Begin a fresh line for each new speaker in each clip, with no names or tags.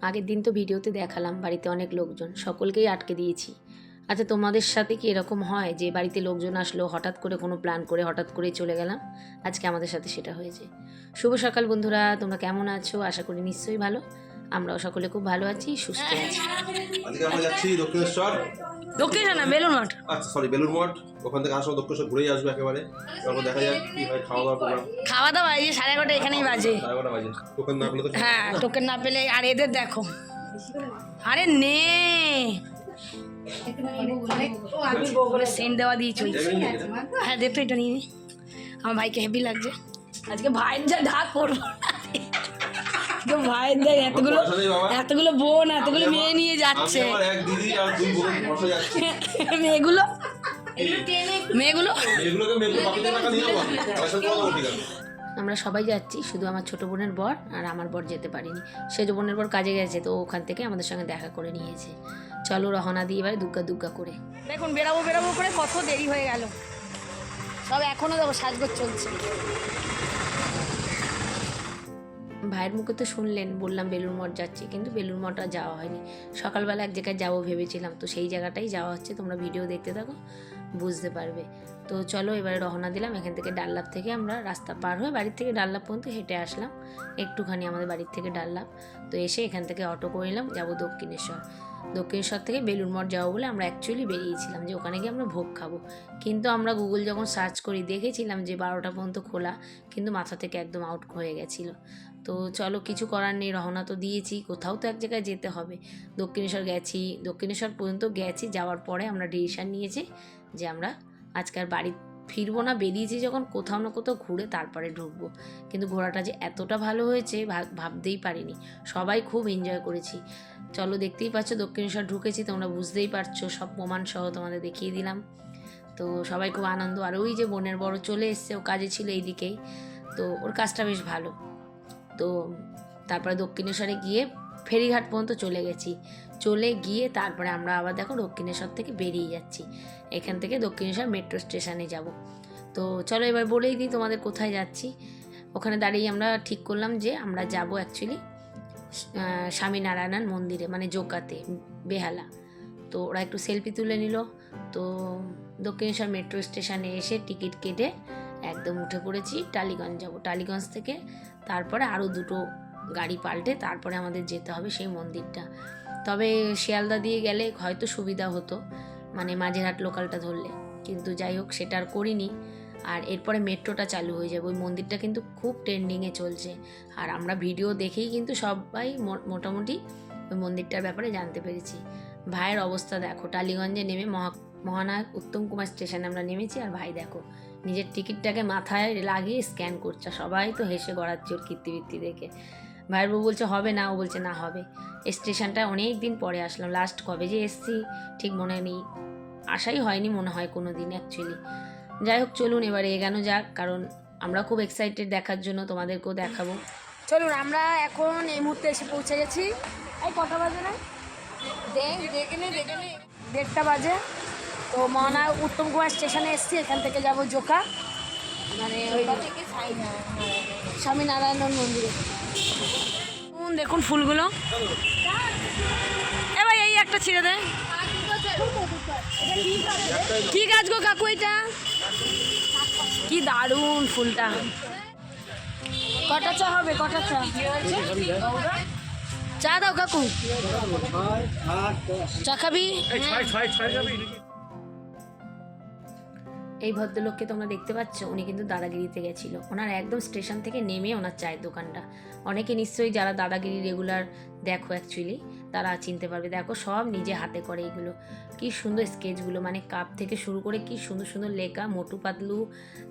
আগের দিন তো ভিডিওতে দেখালাম বাড়িতে অনেক লোকজন, সকলকেই আটকে দিয়েছি। আচ্ছা, তোমাদের সাথে কি এরকম হয় যে বাড়িতে লোকজন আসলো, হঠাৎ করে কোনো প্ল্যান করে হঠাৎ করেই চলে গেলাম? আজকে আমাদের সাথে সেটা হয়েছে। শুভ সকাল বন্ধুরা, তোমরা কেমন আছো? আশা করি নিশ্চয়ই ভালো। আমরাও সকলে খুব ভালো আছি, সুস্থ আছি।
আজকে আমরা যাচ্ছি দক্ষিণেশ্বর।
দক্ষিণেশ্বর না, বেলুড় মঠ।
আচ্ছা সরি, বেলুড় মঠ। ওখান থেকে আসার সময় দক্ষিণেশ্বর ঘুরেই আসবো একেবারে। তারপর দেখা যাক কি হয়, খাওয়া দাওয়া প্রোগ্রাম।
খাওয়া দাওয়া এই যে 11:30 এখানেই বাজে।
11:30 বাজে। টোকেন না পেলে তো
হ্যাঁ, টোকেন না পেলে। আর এদের দেখো, আরে নে সেন্ট দেওয়া দিয়ে চলছে। হ্যাঁ দেখতো, এটা নিয়ে নি। আমার ভাইকে হেভি লাগছে আজকে। ভাইয়ের যা ঢাক পড়বো ভাইয়ের দেখ এতগুলো বোন, এতগুলো মেয়ে নিয়ে যাচ্ছে।
আমার এক দিদি আর দুই বোন বসে যাচ্ছে।
মেয়েগুলো
বাকিদের টাকা নিয়ে যাবো। পয়সা তো কথা বলতে গেল।
আমরা সবাই যাচ্ছি, শুধু আমার ছোট বোনের বর আর আমার বর যেতে পারিনি। সেজ বোনের বর কাজে গেছে, তো ওখান থেকে আমাদের সঙ্গে দেখা করে নিয়েছে। চলো রওনা দিয়ে এবারে দুগ্গা দুগ্গা করে।
দেখুন বেরাবো করে কত দেরি হয়ে গেল। সব এখনো দেখো সাজগোজ চলছে।
ভাইয়ের মুখে তো শুনলেন, বললাম বেলুড় মঠ যাচ্ছি, কিন্তু বেলুড় মঠ আর যাওয়া হয়নি। সকালবেলা এক জায়গায় যাবো ভেবেছিলাম, তো সেই জায়গাটাই যাওয়া হচ্ছে। তোমরা ভিডিও দেখতে থাকো, বুঝতে পারবে। তো চলো এবারে রওনা দিলাম। এখান থেকে ডাল্লাভ থেকে আমরা রাস্তা পার হয়ে বাড়ির থেকে ডাল্লাভ পর্যন্ত হেঁটে আসলাম। একটুখানি আমাদের বাড়ির থেকে ডাল্লাভ। তো এসে এখান থেকে অটো করে নিলাম, যাবো দক্ষিণেশ্বর। দক্ষিণেশ্বর থেকে বেলুড় মঠ যাবো বলে আমরা অ্যাকচুয়ালি বেরিয়েছিলাম যে ওখানে গিয়ে আমরা ভোগ খাবো। কিন্তু আমরা গুগল যখন সার্চ করি দেখেছিলাম যে 12টা পর্যন্ত খোলা, কিন্তু মাথা থেকে একদম আউট হয়ে গেছিলো। তো চলো, কিছু করার নেই, রওনা তো দিয়েছি, কোথাও তো এক জায়গায় যেতে হবে। দক্ষিণেশ্বর পর্যন্ত গেছি। যাওয়ার পরে আমরা ডিসিশন নিয়েছি যে আমরা আজকাল বাড়ি ফিরবো না, বেরিয়েছি যখন কোথাও না কোথাও ঘুরে তারপরে ঢুকবো। কিন্তু ঘোরাটা যে এতটা ভালো হয়েছে ভাবতেই পারিনি। সবাই খুব এনজয় করেছি। চলো, দেখতেই পাচ্ছ দক্ষিণেশ্বর ঢুকেছি, তোমরা বুঝতেই পারছো, সব প্রমাণ সহ তোমাদের দেখিয়ে দিলাম। তো সবাই খুব আনন্দ। আর ওই যে বোনের বড় চলে এসছে, ও কাজে ছিল এইদিকেই, তো ওর কাজটা বেশ ভালো। তো তারপরে দক্ষিণেশ্বরে গিয়ে ফেরিঘাট পর্যন্ত চলে গিয়ে তারপরে আমরা আবার দেখো দক্ষিণেশ্বর থেকে বেরিয়ে যাচ্ছি। এখান থেকে দক্ষিণেশ্বর মেট্রো স্টেশনে যাব। তো চলো এবার বলেই দিই তোমাদের কোথায় যাচ্ছি। ওখানে দাঁড়িয়ে আমরা ঠিক করলাম যে আমরা যাব অ্যাকচুয়ালি স্বামীনারায়ণ মন্দিরে, মানে জোকাতে, বেহালা। তো ওরা একটু সেলফি তুলে নিল। তো দক্ষিণেশ্বর মেট্রো স্টেশনে এসে টিকিট কেটে একদম উঠে পড়েছি টালিগঞ্জ যাব। টালিগঞ্জ থেকে তারপরে আরও দুটো গাড়ি পাল্টে তারপরে আমাদের যেতে হবে সেই মন্দিরটা। তবে শিয়ালদা দিয়ে গেলে হয়তো সুবিধা হতো, মানে মাঝেরহাট লোকালটা ধরলে, কিন্তু যাই হোক সেটা আর করিনি। আর এরপরে মেট্রোটা চালু হয়ে যাবে। ওই মন্দিরটা কিন্তু খুব ট্রেন্ডিংয়ে চলছে, আর আমরা ভিডিও দেখেই কিন্তু সবাই মোটামুটি ওই মন্দিরটার ব্যাপারে জানতে পেরেছি। ভাইয়ের অবস্থা দেখো, টালিগঞ্জে নেমে মহানায়ক উত্তম কুমার স্টেশনে আমরা নেমেছি, আর ভাই দেখো নিজের টিকিটটাকে মাথায় লাগিয়ে স্ক্যান করছে। সবাই তো হেসে গড়াচ্ছে ওর কীর্তিবৃত্তি দেখে। ভাইয়ের বউ বলছে হবে না, ও বলছে না হবে। এই স্টেশনটায় অনেক দিন পরে আসলাম, লাস্ট কবে যে এসছি ঠিক মনে নেই, আশাই হয়নি মনে হয় কোনো দিন অ্যাকচুয়ালি। যাই হোক, চলুন এবারে এগানো যাক, কারণ আমরা খুব এক্সাইটেড দেখার জন্য, তোমাদেরকেও দেখাবো।
চলুন, আমরা এখন এই মুহূর্তে এসে পৌঁছে গেছি। এই কটা বাজে না? দেখে নে 1:30 বাজে। তো মহানায়ক উত্তম কুমার স্টেশনে এসছি। এখান থেকে যাব জোকা, মানে ওই স্বামীনারায়ণ মন্দিরে। দেখুন ফুলগুলো। এবার এই একটা ছিঁড়ে দেয়। কি গাছ গো কাকু এটা? কি দারুণ ফুলটা। কটা চা হবে? কটা চা? চা দাও কাকু। চা খাবি?
এই ভদ্রলোককে তোমরা দেখতে পাচ্ছ, উনি কিন্তু দাদাগিরিতে গেছিলো। ওনার একদম স্টেশন থেকে নেমে ওনার চায়ের দোকানটা। অনেকে নিশ্চয়ই যারা দাদাগিরি রেগুলার দেখো অ্যাকচুয়ালি তারা চিনতে পারবে। দেখো সব নিজে হাতে করে এইগুলো। কি সুন্দর স্কেচগুলো, মানে কাপ থেকে শুরু করে কি সুন্দর সুন্দর লেখা, মোটু পাতলু,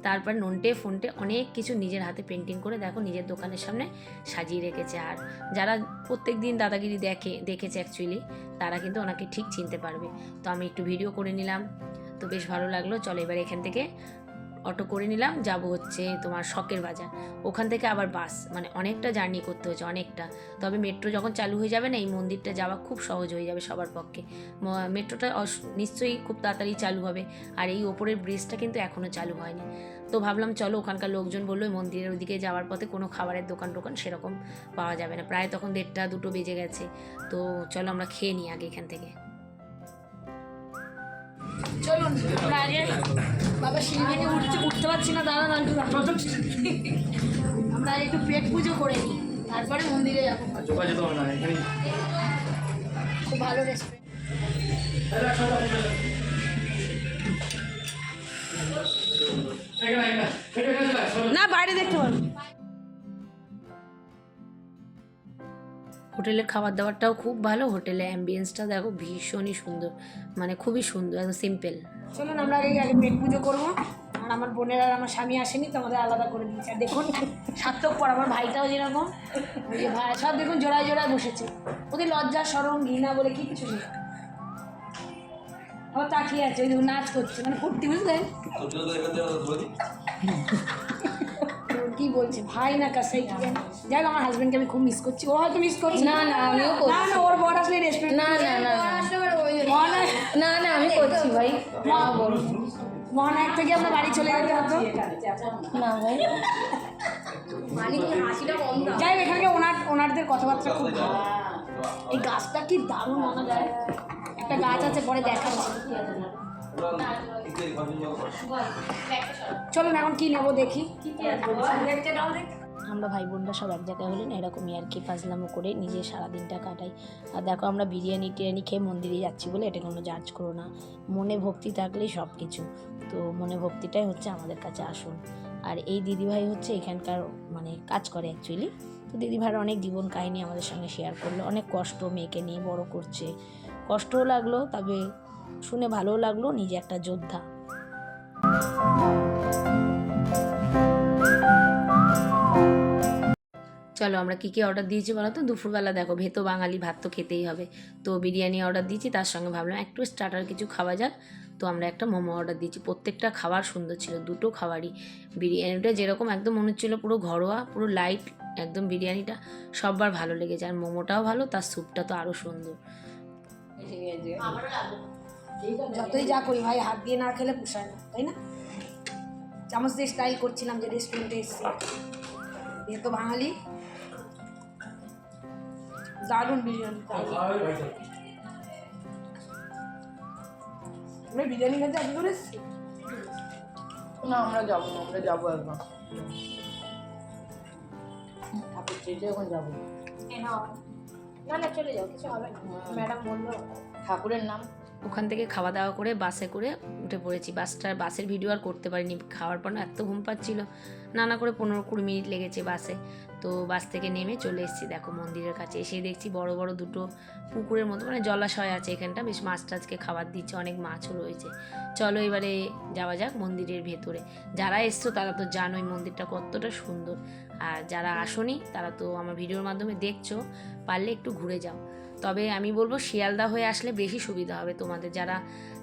তারপর নন্টে ফন্টে অনেক কিছু নিজের হাতে পেন্টিং করে দেখো নিজের দোকানের সামনে সাজিয়ে রেখেছে। আর যারা প্রত্যেক দিন দাদাগিরি দেখেছে অ্যাকচুয়ালি তারা কিন্তু ওনাকে ঠিক চিনতে পারবে। তো আমি একটু ভিডিও করে নিলাম, তো বেশ ভালো লাগলো। চলো এবার এখান থেকে অটো করে নিলাম, যাব হচ্ছে তোমার শখের বাজার। ওখান থেকে আবার বাস, মানে অনেকটা জার্নি করতে হচ্ছে, অনেকটা। তবে মেট্রো যখন চালু হয়ে যাবে না, এই মন্দিরটা যাওয়া খুব সহজ হয়ে যাবে সবার পক্ষে। মেট্রোটা নিশ্চয়ই খুব তাড়াতাড়ি চালু হবে, আর এই ওপরের ব্রিজটা কিন্তু এখনও চালু হয়নি। তো ভাবলাম চলো, ওখানকার লোকজন বললো ওই মন্দিরের ওদিকে যাওয়ার পথে কোনো খাবারের দোকান সেরকম পাওয়া যাবে না, প্রায় তখন 1:30-2 বেজে গেছে। তো চলো আমরা খেয়ে নিই আগে এখান থেকে।
চলুন আমরা আগে বাবা সিঁড়ি ভেঙে উঠতে পারছি না, দাঁড়া নান্টু আমরা একটু পেট পুজো করে নিই, তারপরে মন্দিরে যাবো। খুব ভালো রেস্টুরেন্ট, না বাইরে দেখতে পারবো।
হোটেলের খাবার দাবারটাও খুব ভালো, হোটেলের অ্যাম্বিয়েন্সটা দেখো ভীষণই সুন্দর, মানে খুবই সুন্দর, একদম সিম্পল।
চলুন আমরা আগে পেট পুজো করবো। আর আমার বোনের আর আমার স্বামী আসেনি, তো আমাদের আলাদা করে দিয়েছে। আর দেখুন সার্থক পর আমার ভাইটাও যেরকম, ওই যে ভাই সব দেখুন জোড়ায় জোড়ায় বসেছে, ওদের লজ্জা শরম ঘৃণা বলে কি কিছু নেই। আবার তাকিয়ে আছে, ওই দেখুন নাচ করছে, মানে ফুর্তি, বুঝলেন কি বলছে ভাই না কাছেই কি জানি। যাই আমার হাজবেন্ডকে আমি খুব মিস করছি, ও হয়তো মিস করছি
না না আমিও
না না, ওর বর আসলে রেস্টুরেন্ট
না না না না না আমি করছি ভাই।
মহানায়ক থেকে আমরা বাড়ি চলে যেতে হতো
না ভাই,
যাই এখানে ওনারদের কথাবার্তা খুব ভালো। এই গাছটা কি দারুণ মানা যায়, একটা গাছ আছে পরে দেখাচ্ছি। চলুন এখন কি নেবো দেখি।
আমরা ভাই বোনরা সব এক জায়গায় হলে না এরকমই আর কি ফাজলামো করে নিজে সারাদিনটা কাটাই। আর দেখো আমরা বিরিয়ানি টিরিয়ানি খেয়ে মন্দিরে যাচ্ছি বলে এটা কোনো জাজ করো না, মনে ভক্তি থাকলেই সব কিছু। তো মনে ভক্তিটাই হচ্ছে আমাদের কাছে আসল। আর এই দিদিভাই হচ্ছে এখানকার মানে কাজ করে অ্যাকচুয়ালি। তো দিদিভাইয়ের অনেক জীবন কাহিনী আমাদের সঙ্গে শেয়ার করলো, অনেক কষ্ট, মেয়েকে নিয়ে বড় করছে, কষ্টও লাগলো, তবে শুনে ভালোও লাগলো, নিজে একটা যোদ্ধা। চলো আমরা কী কী অর্ডার দিয়েছি বলো তো। দুপুরবেলা দেখো ভেতো বাঙালি, ভাত তো খেতেই হবে, তো বিরিয়ানি অর্ডার দিয়েছি, তার সঙ্গে ভাবলাম একটু স্টার্টার কিছু খাওয়া যাক, তো আমরা একটা মোমো অর্ডার দিয়েছি। প্রত্যেকটা খাবার সুন্দর ছিল, দুটো খাবারই। বিরিয়ানিটা যেরকম একদম মনে হচ্ছিলো পুরো ঘরোয়া, পুরো লাইট একদম বিরিয়ানিটা, সববার ভালো লেগেছে। আর মোমোটাও ভালো, তার স্যুপটা তো আরও সুন্দর।
যতই যা করি ভাই, হাত দিয়ে না খেলে পোষায় না, তাই না? চামচ দিয়ে স্টাইল করছিলাম যে রেস্টুরেন্টে এসেছি, এ তো বাঙালি। দারুণ বিরিয়ানি, আমরা বিরিয়ানি খেতে এত দূর এসেছি।
না আমরা যাবো একবার ঠাকুর চেয়েছে, এখন যাবো।
না না চলে যাও, কিছু হবে না, ম্যাডাম বললো
ঠাকুরের নাম।
ওখান থেকে খাওয়া দাওয়া করে বাসে করে উঠে পড়েছি। বাসের ভিডিও আর করতে পারিনি, খাওয়ার পর না এত ঘুম পাচ্ছিল, না করে 15-20 মিনিট লেগেছে বাসে। তো বাস থেকে নেমে চলে এসেছি দেখো মন্দিরের কাছে। এসে দেখছি বড় বড় দুটো পুকুরের মতো, মানে জলাশয় আছে এখানটা, বেশ মাছ টাছকে খাবার দিচ্ছে, অনেক মাছও রয়েছে। চলো এবারে যাওয়া যাক মন্দিরের ভেতরে। যারা এসছো তারা তো জানোই মন্দিরটা কতটা সুন্দর, আর যারা আসোনি তারা তো আমার ভিডিওর মাধ্যমে দেখছো, পারলে একটু ঘুরে যাও। তবে আমি বলবো শিয়ালদা হয়ে আসলে বেশি সুবিধা হবে তোমাদের, যারা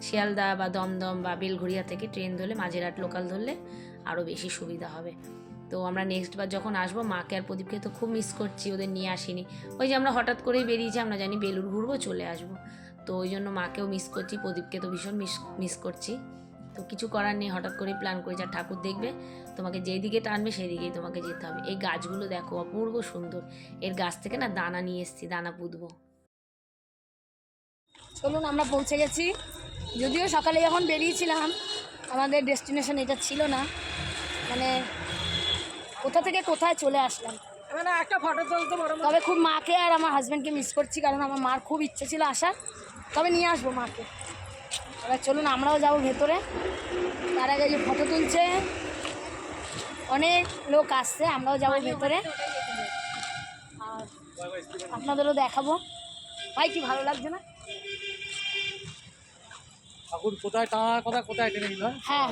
শিয়ালদা বা দমদম বা বেলঘড়িয়া থেকে ট্রেন ধরলে, মাঝেরহাট লোকাল ধরলে আরও বেশি সুবিধা হবে। তো আমরা নেক্সট বার যখন আসবো, মাকে আর প্রদীপকে তো খুব মিস করছি, ওদের নিয়ে আসিনি। ওই যে আমরা হঠাৎ করেই বেরিয়েছি, আমরা জানি বেলুড় ঘুরবো, চলে আসবো, তো ওই জন্য মাকেও মিস করছি, প্রদীপকে তো ভীষণ মিস করছি। তো কিছু করার নেই, হঠাৎ করেই প্ল্যান করে যা ঠাকুর দেখবে, তোমাকে যেই দিকে টানবে সেই দিকেই তোমাকে যেতে হবে। এই গাছগুলো দেখো অপূর্ব সুন্দর, এর গাছ থেকে না দানা নিয়ে এসেছি, দানা পুঁতবো।
চলুন আমরা পৌঁছে গেছি, যদিও সকালে যখন বেরিয়েছিলাম আমাদের ডেস্টিনেশন এটা ছিল না, মানে কোথা থেকে কোথায় চলে আসলাম। একটা ফটো তুলতে পারো, তবে খুব মাকে আর আমার হাজব্যান্ডকে মিস করছি, কারণ আমার মার খুব ইচ্ছে ছিল আসার, তবে নিয়ে আসবো মাকে। এবার চলুন আমরাও যাবো ভেতরে, তার আগে যে ফটো তুলছে অনেক লোক আসছে, আমরাও যাবো ভেতরে আর আপনাদেরও দেখাবো। ভাই কি ভালো লাগছে না?
ঠাকুর কোথায় টানার কথা, কোথায় টেনে নিল?
হ্যাঁ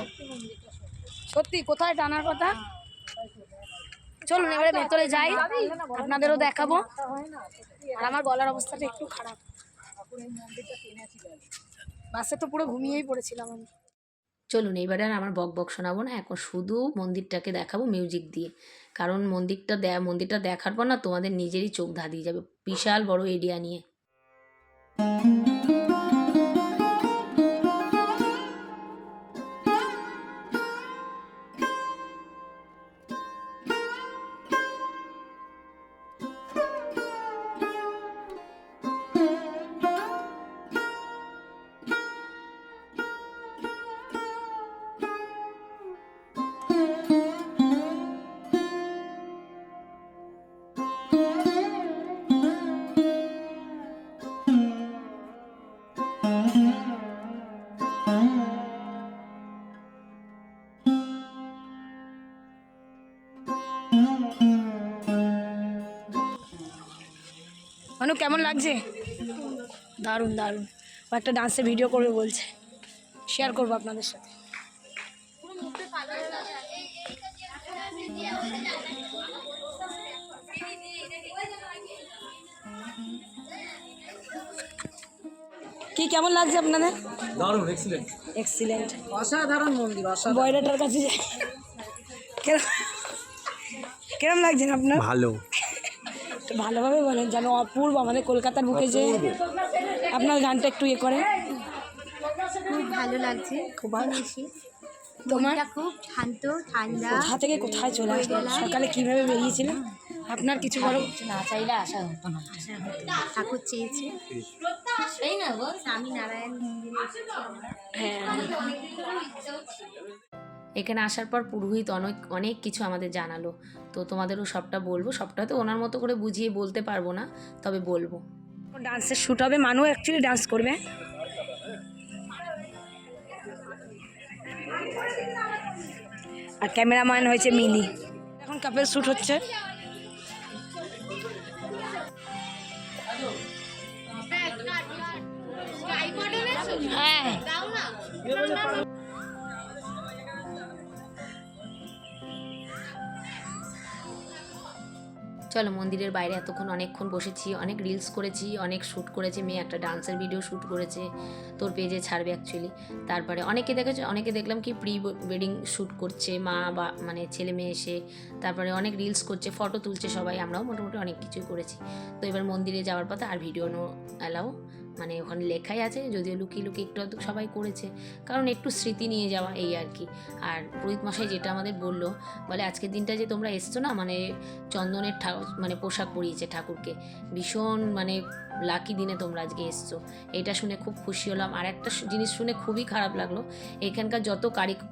সত্যি কোথায় টানার কথা। চলুন এবারে ভেতরে যাই, আপনাদেরও দেখাবো। আর আমার গলার অবস্থাটা একটু খারাপ, বাসে তো পুরো ঘুমিয়েই পড়েছিলাম আমি।
চলুন এবারে আর আমার বক বক শোনাবো না, এখন শুধু মন্দিরটাকে দেখাবো মিউজিক দিয়ে। কারণ মন্দিরটা দেখার পর না তোমাদের নিজেরই চোখ ধাঁধিয়ে যাবে, বিশাল বড় এরিয়া নিয়ে।
মানু কেমন লাগছে? দারুণ দারুণ। ও একটা ডান্সের ভিডিও করবে বলছে, শেয়ার করবো আপনাদের সাথে। কি কেমন লাগছে আপনাদের?
দারুণ, এক্সিলেন্ট।
এক্সিলেন্ট।
অসাধারণ মন্দির, অসাধারণ।
বয়লাটার কাছে যাই। কেরম লাগছেন আপনার?
ভালো।
একটু ভালোভাবে বলেন, যেন অপূর্ব আমাদের কলকাতার বুকে যে আপনার গানটা একটু ইয়ে করে।
খুব ভালো লাগছে,
খুব ভালো।
বেশি
তোমার
মনটা খুব শান্ত ঠান্ডা।
কোথা থেকে কোথায় চলে আসলেন? সকালে কিভাবে বেরিয়েছিলেন? আপনার কিছু বড়
না চাইলে আসা হতো না।
ঠাকুর চেয়েছে,
সেই না গো,
স্বামী নারায়ণ মন্দিরে এসেছি আমরা।
হ্যাঁ,
এখানে আসার পর পুরোহিত অনেক কিছু আমাদের জানালো, তো তোমাদেরও সবটা বলবো। সবটা তো ওনার মতো করে বুঝিয়ে বলতে পারবো না, তবে বলবো।
ডান্সের শ্যুট হবে, মানু অ্যাকচুয়ালি ডান্স করবে। আর ক্যামেরাম্যান হয়েছে মিলি। এখন কাপের শ্যুট হচ্ছে। হ্যাঁ,
চলো মন্দিরের বাইরে এতক্ষণ অনেকক্ষণ বসেছি, অনেক রিলস করেছি, অনেক শ্যুট করেছে। মেয়ে একটা ডান্সের ভিডিও শ্যুট করেছে, তোর পেজে ছাড়বে অ্যাকচুয়ালি। তারপরে অনেকে দেখেছে, অনেকে দেখলাম কি প্রি ওয়েডিং শ্যুট করছে, মা বা মানে ছেলে মেয়ে এসে। তারপরে অনেক রিলস করছে, ফটো তুলছে সবাই। আমরাও মোটামুটি অনেক কিছুই করেছি। তো এবার মন্দিরে যাওয়ার পথে আর ভিডিও নো অ্যালাও, মানে ওখানে লেখাই আছে, যদিও লুকিয়ে লুকিয়ে একটু আধটু সবাই করেছে, কারণ একটু স্মৃতি নিয়ে যাওয়া এই আর কি। আর পুরোহিত মশাই যেটা আমাদের বললো, বলে আজকের দিনটা যে তোমরা এসছো না, মানে চন্দনের মানে পোশাক পরিয়েছে ঠাকুরকে, ভীষণ মানে লাকি দিনে তোমরা আজকে এসছো। এটা শুনে খুব খুশি হলাম। আর একটা জিনিস শুনে খুবই খারাপ লাগলো, এখানকার যত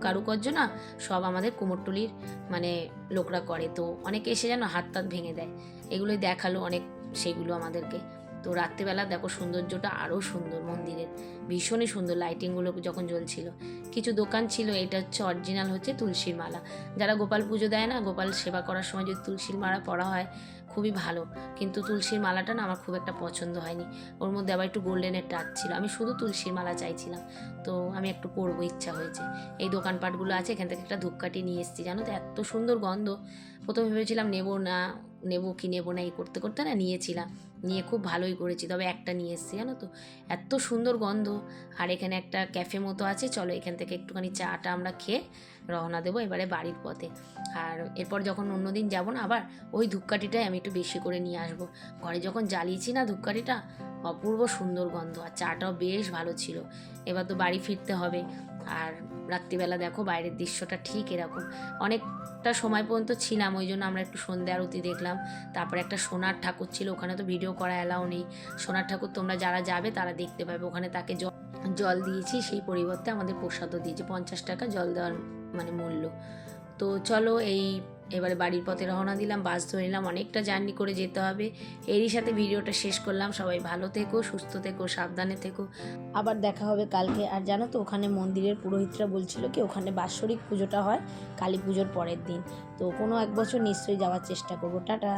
কারুকার্য না সব আমাদের কুমোরটুলির মানে লোকরা করে। তো অনেকে এসে যেন হাত টাত ভেঙে দেয়, এগুলোই দেখালো অনেক সেগুলো আমাদেরকে। তো রাত্রেবেলা দেখো সৌন্দর্যটা আরও সুন্দর মন্দিরের, ভীষণই সুন্দর। লাইটিংগুলো যখন জ্বলছিল, কিছু দোকান ছিল। এটা হচ্ছে অরিজিনাল হচ্ছে তুলসীর মালা। যারা গোপাল পুজো দেয় না, গোপাল সেবা করার সময় যদি তুলসীর মালা পরা হয় খুবই ভালো। কিন্তু তুলসীর মালাটা না আমার খুব একটা পছন্দ হয়নি, ওর মধ্যে আবার একটু গোল্ডেনের টাচ ছিল। আমি শুধু তুলসীর মালা চাইছিলাম, তো আমি একটু পরবো, ইচ্ছা হয়েছে। এই দোকানপাটগুলো আছে, এখান থেকে একটা ধূপকাঠি নিয়ে এসেছি। জানো তো এত সুন্দর গন্ধ, প্রথমে ভেবেছিলাম নেবো কি নেবো না, এই করতে করতে না নিয়েছিলাম, নিয়ে খুব ভালোই করেছি। তবে একটা নিয়ে এসেছি, জানো তো এত সুন্দর গন্ধ। আর এখানে একটা ক্যাফে মতো আছে, চলো এখান থেকে একটুখানি চাটা আমরা খেয়ে রওনা দেবো এবারে বাড়ির পথে। আর এরপর যখন অন্যদিন যাবো না, আবার ওই ধূপকাঠিটাই আমি একটু বেশি করে নিয়ে আসবো। ঘরে যখন জ্বালিয়েছি না ধূপকাঠিটা, অপূর্ব সুন্দর গন্ধ, আর চাটাও বেশ ভালো ছিল। এবার তো বাড়ি ফিরতে হবে। আর রাত্রিবেলা দেখো বাইরের দৃশ্যটা ঠিক এরকম। অনেকটা সময় পর্যন্ত ছিলাম, ওই জন্য আমরা একটু সন্ধ্যা আরতি দেখলাম। তারপরে একটা সোনার ঠাকুর ছিল, ওখানে তো ভিডিও করা অ্যালাউ নেই। সোনার ঠাকুর তোমরা যারা যাবে তারা দেখতে পাবে। ওখানে তাকে জল দিয়েছি, সেই পরিবর্তে আমাদের প্রসাদও দিয়েছে, 50 টাকা জল দেওয়ার মানে মূল্য। তো চলো এবারে বাড়ির পথে রওনা দিলাম, বাস ধরে নিলাম, অনেকটা জার্নি করে যেতে হবে। এরই সাথে ভিডিওটা শেষ করলাম। সবাই ভালো থেকো, সুস্থ থেকো, সাবধানে থেকো। আবার দেখা হবে কালকে। আর জানো তো ওখানে মন্দিরের পুরোহিতরা বলছিল কি ওখানে বাৎসরিক পুজোটা হয় কালী পুজোর পরের দিন। তো কোনো এক বছর নিশ্চয়ই যাওয়ার চেষ্টা করবো। টাটা।